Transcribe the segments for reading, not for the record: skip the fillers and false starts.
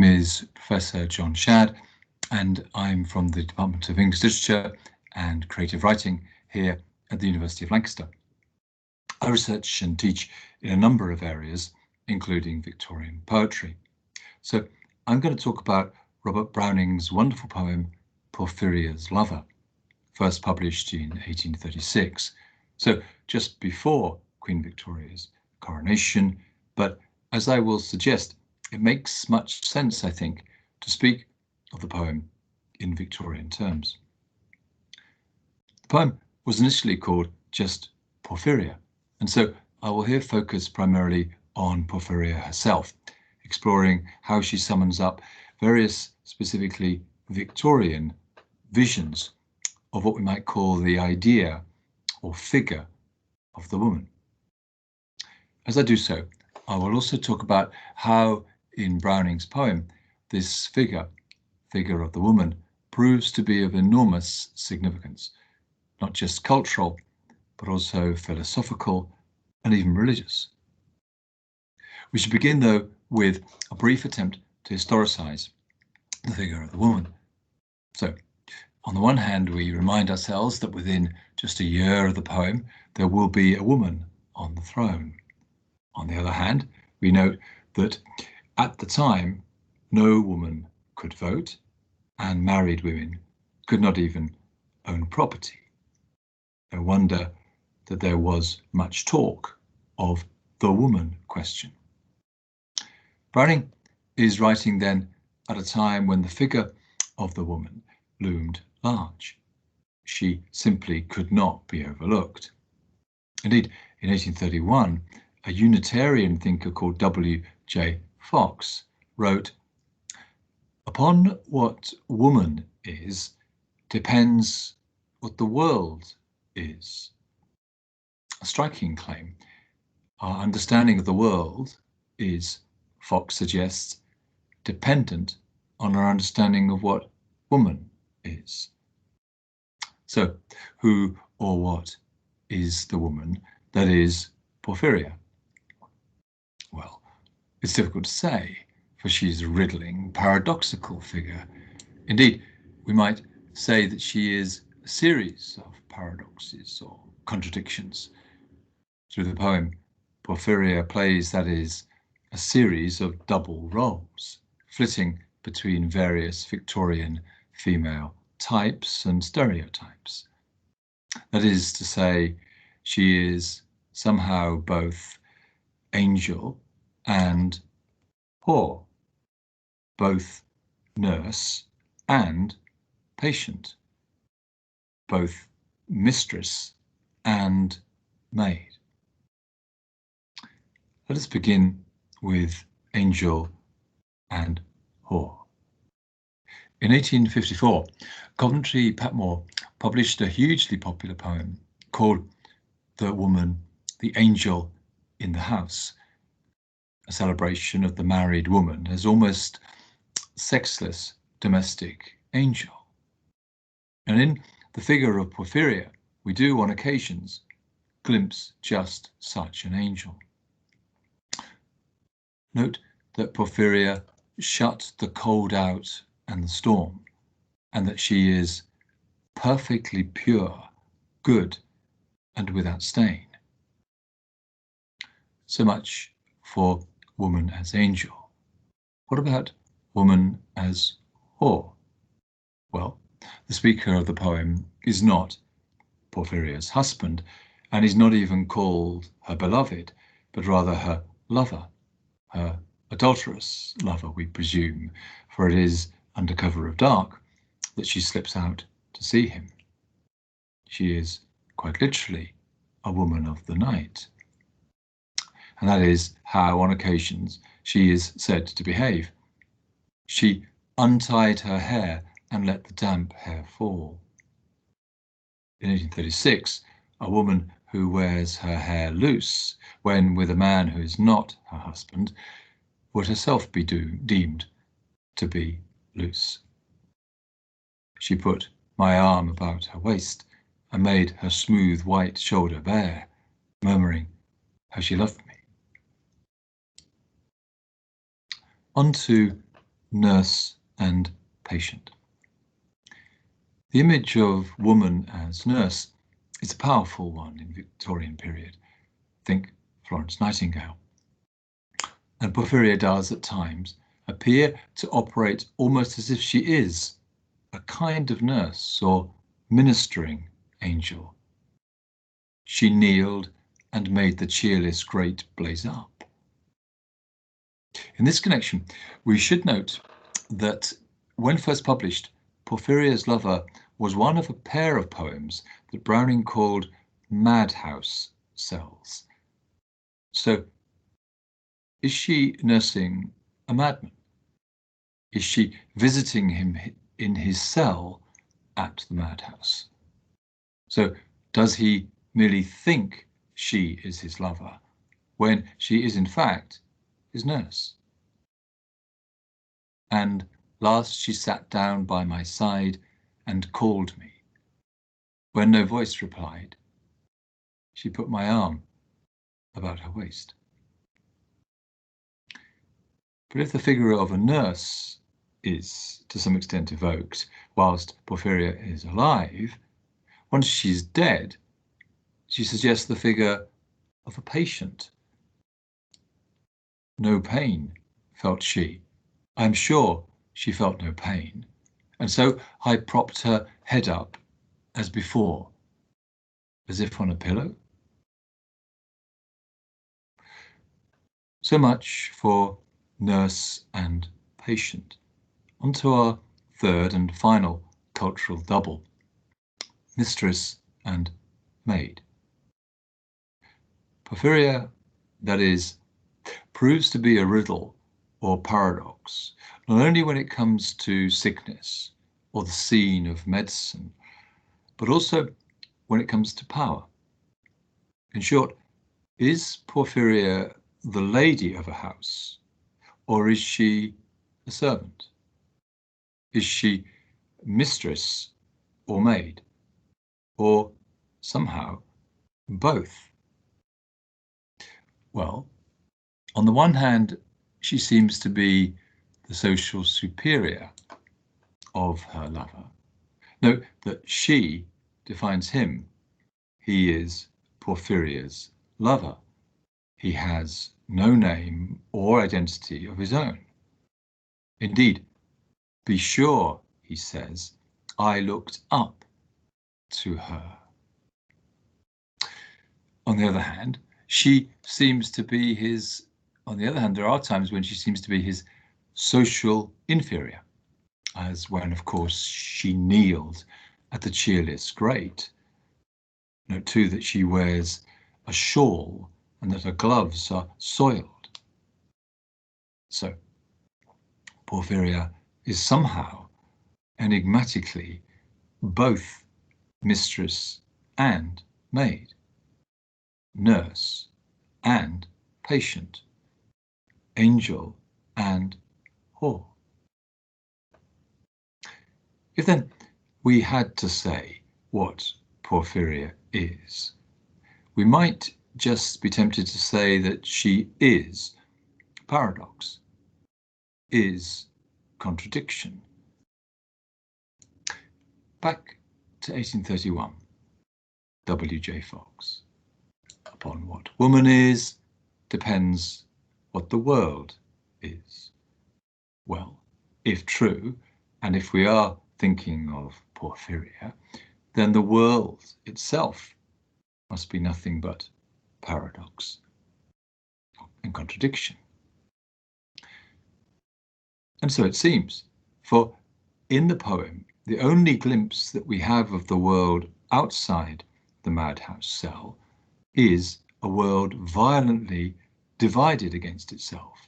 is Professor John Schad, and I'm from the Department of English Literature and Creative Writing here at the University of Lancaster. I research and teach in a number of areas, including Victorian poetry. So I'm going to talk about Robert Browning's wonderful poem, Porphyria's Lover, first published in 1836, so just before Queen Victoria's coronation, but as I will suggest, it makes much sense, I think, to speak of the poem in Victorian terms. The poem was initially called just Porphyria, and so I will here focus primarily on Porphyria herself, exploring how she summons up various specifically Victorian visions of what we might call the idea or figure of the woman. As I do so, I will also talk about how in Browning's poem, this figure of the woman, proves to be of enormous significance, not just cultural, but also philosophical and even religious. We should begin, though, with a brief attempt to historicize the figure of the woman. So, on the one hand, we remind ourselves that within just a year of the poem, there will be a woman on the throne. On the other hand, we note that at the time, no woman could vote, and married women could not even own property. No wonder that there was much talk of the woman question. Browning is writing then at a time when the figure of the woman loomed large. She simply could not be overlooked. Indeed, in 1831, a Unitarian thinker called W.J. Fox wrote, "Upon what woman is depends what the world is." A striking claim. Our understanding of the world is, Fox suggests, dependent on our understanding of what woman is. So, who or what is the woman that is Porphyria? Well, it's difficult to say, for she's a riddling, paradoxical figure. Indeed, we might say that she is a series of paradoxes or contradictions. Through the poem, Porphyria plays, that is, a series of double roles, flitting between various Victorian female types and stereotypes. That is to say, she is somehow both angel and whore, both nurse and patient, both mistress and maid. Let us begin with angel and whore. In 1854, Coventry Patmore published a hugely popular poem called The Woman, the Angel in the House, a celebration of the married woman as almost sexless domestic angel. And in the figure of Porphyria, we do on occasions glimpse just such an angel. Note that Porphyria shut the cold out and the storm, and that she is perfectly pure, good, and without stain. So much for woman as angel. What about woman as whore? Well, the speaker of the poem is not Porphyria's husband, and is not even called her beloved, but rather her lover, her adulterous lover, we presume, for it is under cover of dark that she slips out to see him. She is quite literally a woman of the night. And that is how, on occasions, she is said to behave. She untied her hair and let the damp hair fall. In 1836, a woman who wears her hair loose when with a man who is not her husband would herself be deemed to be loose. She put my arm about her waist and made her smooth white shoulder bare, murmuring how she loved me. On to nurse and patient. The image of woman as nurse is a powerful one in Victorian period. Think Florence Nightingale. And Porphyria does at times appear to operate almost as if she is a kind of nurse or ministering angel. She kneeled and made the cheerless grate blaze up. In this connection, we should note that when first published, Porphyria's Lover was one of a pair of poems that Browning called madhouse cells. So, is she nursing a madman? Is she visiting him in his cell at the madhouse? So, does he merely think she is his lover when she is in fact his nurse? And last she sat down by my side and called me. When no voice replied, she put my arm about her waist. But if the figure of a nurse is to some extent evoked whilst Porphyria is alive, once she's dead, she suggests the figure of a patient. No pain felt she. I'm sure she felt no pain, and so I propped her head up as before, as if on a pillow. So much for nurse and patient. On to our third and final cultural double, mistress and maid. Porphyria, that is, proves to be a riddle or paradox, not only when it comes to sickness or the scene of medicine, but also when it comes to power. In short, is Porphyria the lady of a house, or is she a servant? Is she mistress or maid, or somehow both? Well, on the one hand, she seems to be the social superior of her lover. Note that she defines him. He is Porphyria's lover. He has no name or identity of his own. Indeed, be sure, he says, I looked up to her. On the other hand, she seems to be his, on the other hand, there are times when she seems to be his social inferior, as when, of course, she kneeled at the cheerless grate. Note too that she wears a shawl and that her gloves are soiled. So, Porphyria is somehow, enigmatically, both mistress and maid, nurse and patient, angel and whore. If then we had to say what Porphyria is, we might just be tempted to say that she is paradox, is contradiction. Back to 1831, W.J. Fox. Upon what woman is depends what the world is. Well, if true, and if we are thinking of Porphyria, then the world itself must be nothing but paradox and contradiction. And so it seems, for in the poem, the only glimpse that we have of the world outside the madhouse cell is a world violently divided against itself.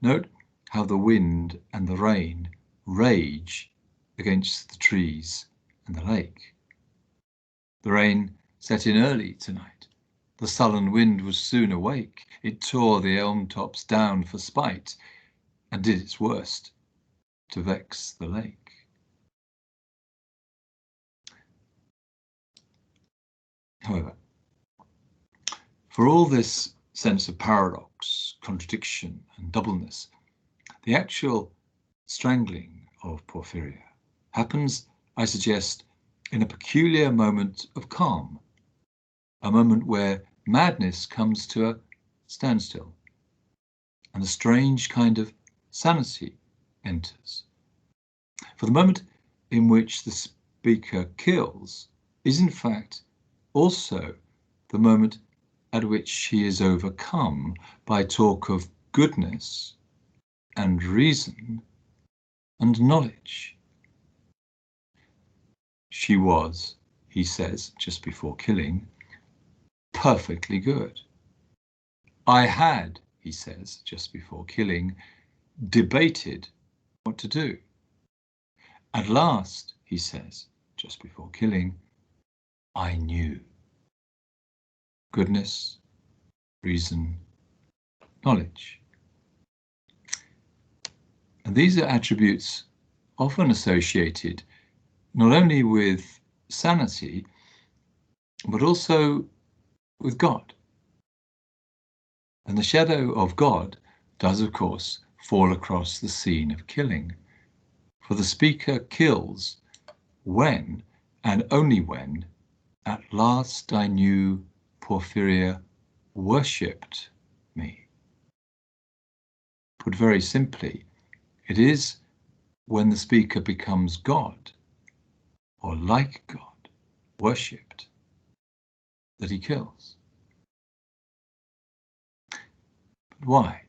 Note how the wind and the rain rage against the trees and the lake. The rain set in early tonight. The sullen wind was soon awake. It tore the elm tops down for spite and did its worst to vex the lake. However, for all this sense of paradox, contradiction, and doubleness, The actual strangling of Porphyria happens, I suggest, in a peculiar moment of calm, a moment where madness comes to a standstill and a strange kind of sanity enters. For the moment in which the speaker kills is in fact also the moment at which he is overcome by talk of goodness and reason and knowledge. She was, he says just before killing, perfectly good. I had, he says just before killing, debated what to do. At last, he says just before killing, I knew. Goodness, reason, knowledge. And these are attributes often associated not only with sanity, but also with God. And the shadow of God does, of course, fall across the scene of killing. For the speaker kills when, and only when, at last I knew Porphyria worshipped me. Put very simply, it is when the speaker becomes God, or like God, worshipped, that he kills. But why?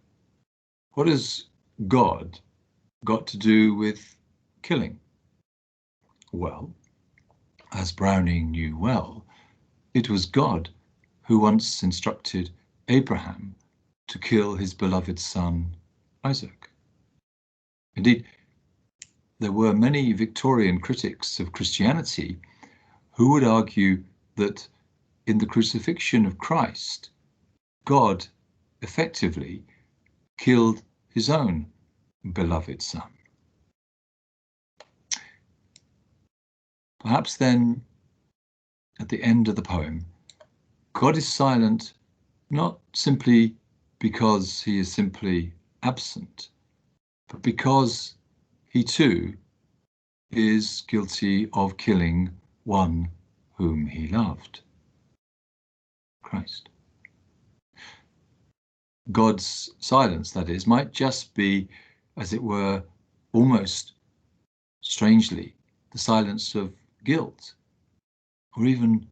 What has God got to do with killing? Well, as Browning knew well, it was God who once instructed Abraham to kill his beloved son, Isaac. Indeed, there were many Victorian critics of Christianity who would argue that in the crucifixion of Christ, God effectively killed his own beloved son. Perhaps then, at the end of the poem, God is silent not simply because he is simply absent, but because he too is guilty of killing one whom he loved, Christ. God's silence, that is, might just be, as it were, almost strangely, the silence of guilt or even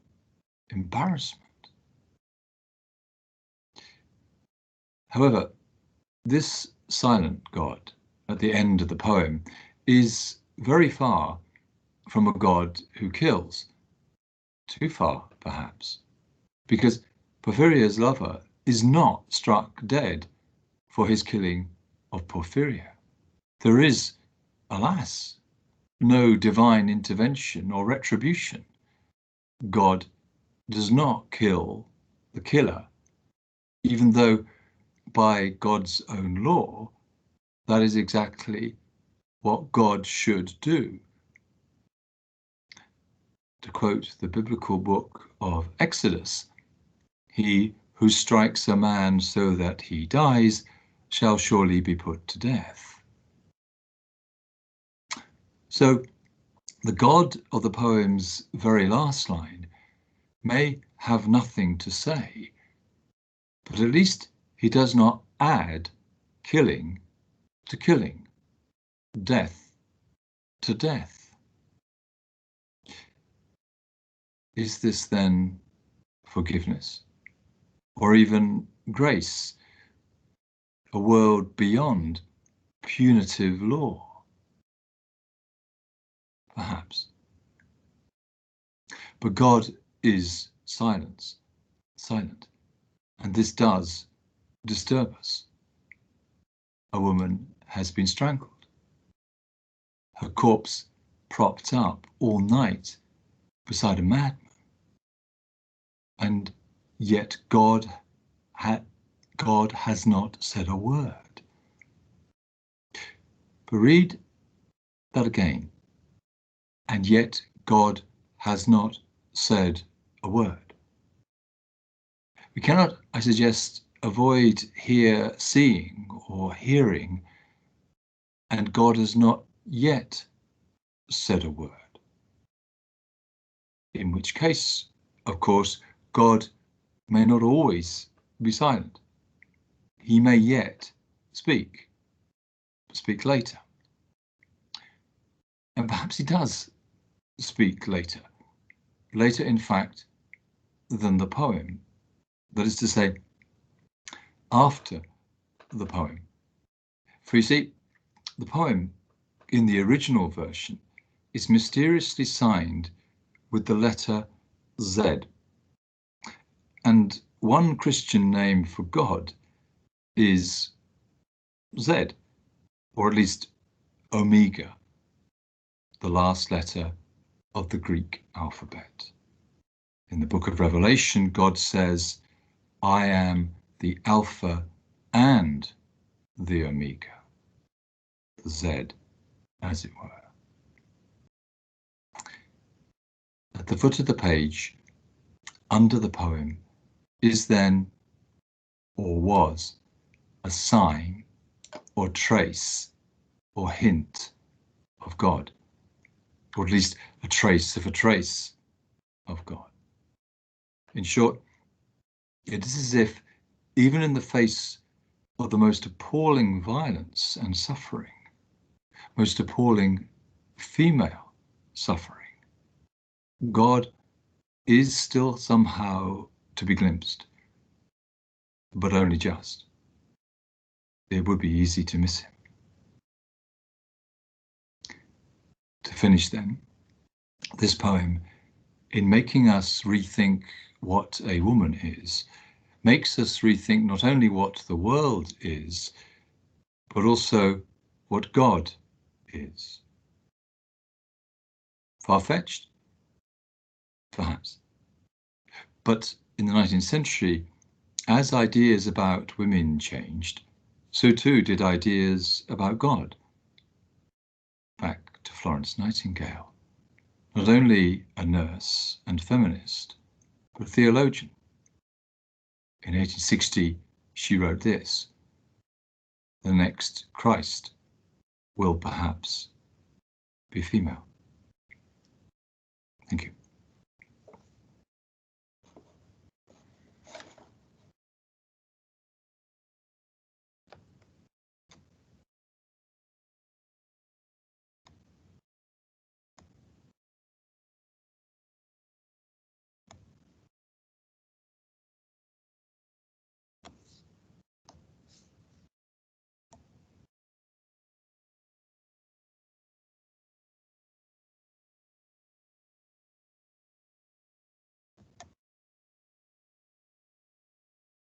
embarrassment. However, this silent God at the end of the poem is very far from a God who kills. Too far, perhaps, because Porphyria's lover is not struck dead for his killing of Porphyria. There is, alas, no divine intervention or retribution. God does not kill the killer, even though by God's own law, that is exactly what God should do. To quote the biblical book of Exodus, he who strikes a man so that he dies shall surely be put to death. So the God of the poem's very last line may have nothing to say, but at least he does not add killing to killing, death to death. Is this then forgiveness, or even grace, a world beyond punitive law? Perhaps. But God is silent, and this does disturb us. A woman has been strangled, her corpse propped up all night beside a madman, and yet God has not said a word. But read that again. And yet God has not said a word. We cannot, I suggest, avoid here seeing or hearing and God has not yet said a word. In which case, of course, God may not always be silent. He may yet speak later. And perhaps he does speak later. Later, in fact, than the poem. That is to say, after the poem. For you see, the poem in the original version is mysteriously signed with the letter Z. And one Christian name for God is Z, or at least Omega, the last letter of the Greek alphabet. In the book of Revelation, God says, I am the Alpha and the Omega, the Z, as it were. At the foot of the page, under the poem, is then, or was, a sign or trace or hint of God, or at least a trace of God. In short, it is as if, even in the face of the most appalling violence and suffering, most appalling female suffering, God is still somehow to be glimpsed, but only just. It would be easy to miss him. To finish then, this poem, in making us rethink what a woman is, makes us rethink not only what the world is, but also what God is. Far-fetched? Perhaps. But in the 19th century, as ideas about women changed, so too did ideas about God. Back to Florence Nightingale, not only a nurse and feminist, but a theologian. In 1860, she wrote this: the next Christ will perhaps be female. Thank you.